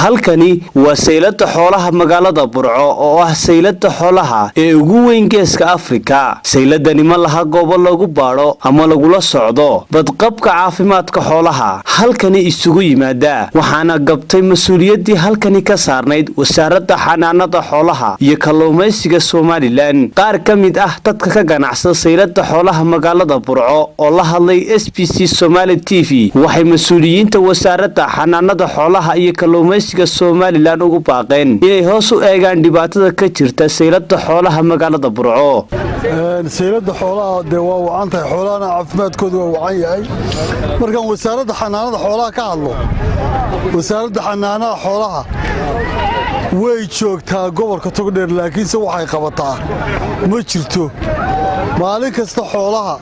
halkani waa saylada xoolaha magaalada Burco oo ah saylada xoolaha ee ugu weyn geeska Afrika. Sayladani ma laha goobo lagu baaro ama lagu socdo badqabka caafimaadka xoolaha. Halkani isugu yimaada waxaana gabtay mas'uuliyadii halkani ka saarnayd wasaaradda xanaanada xoolaha iyo kalluumaysiga Soomaaliland. Qaar ka mid ah dadka ka ganacsada saylada xoolaha magaalada Burco oo la hadlay SBC Somali TV waxay mas'uuliyiinta wasaaradda xanaanada xoolaha iyo kalluumaysiga Soomaaliland ugu baaqeen inay hoos u eegaan dhibaatada ka jirta saylada xoolaha magaalada Burco. saylada xoolaha waa wacantahay xoolaha caafimaadkoodu waa wacan yahay markaan wasaaradda xanaanada xoolaha ka hadlo wasaaradda xanaanada xoolaha way joogtaa gobolka Togdheer laakiin se waxay qabataa ma jirto maalin kasta xoolaha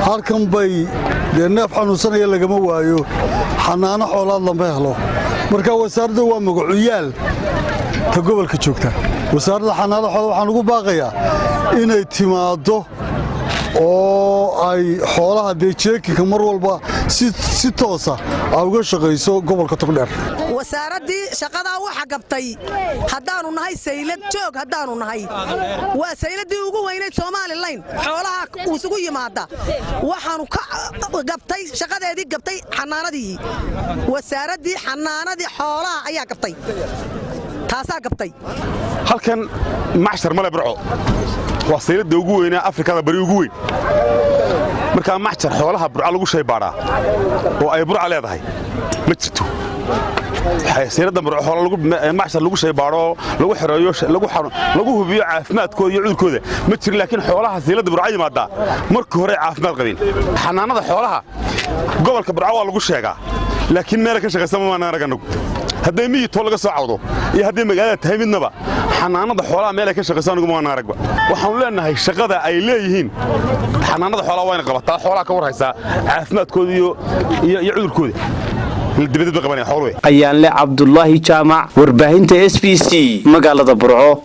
halkan bay neef xanuunsanaya lagama waayo xanaano xoolaad lama helo marka wasaaradda waa magacuyaal ta gobolka joogta wasaaradda xanaanada xoolaha waxaan ugu baaqayaa inay timaado oo ay xoolaha deejeekinka mar walba si toosa uga shaqeyso gobolka Togdheer wasaaradii shaqada waxa gabtay hadaanu nahay saylad joog hadaanu nahay waa sayladii ugu weynayd Soomaaliland xoolaha isugu yimaada waxaanu ka gabtay shaqadeedii gabtay xanaanadii wasaaradii xanaanadii xoolaha ayaa gabtay taasa gabtay halkan macshar male Burco waa saylada ugu weyn Afrikada bari ugu weyn marka macshar xoolaha Burco lagu shay baaraa oo ay Burco leedahay ma jirto saylada Burco xoolaha lagu macshar lagu shay baaro lagu xireeyo lagu hubiyo caafimaadkooda iyo cudurkooda ma jiro laakiin xoolaha saylada Burco yimaada markii hore caafimaad qabeen xanaanada xoolaha gobolka Burco waa lagu sheegaa laakiin meel ka shaqeysan ma naaraganagu haddii miyi tool laga soo cawdo iyo haddii magaalada tahay midnaba xanaanada xoolaha meel ka shaqeysan ugu ma naaragba waxaan leenahay shaqada ay leeyihiin xanaanada xoolaha waa in qabataa xoolaha ka warhaysa caafimaadkooda iyo cudurkooda dibadda qabanay xooluhu ayaan le Cabdullaahi Jaamac warbaahinta SBC magaalada Burco.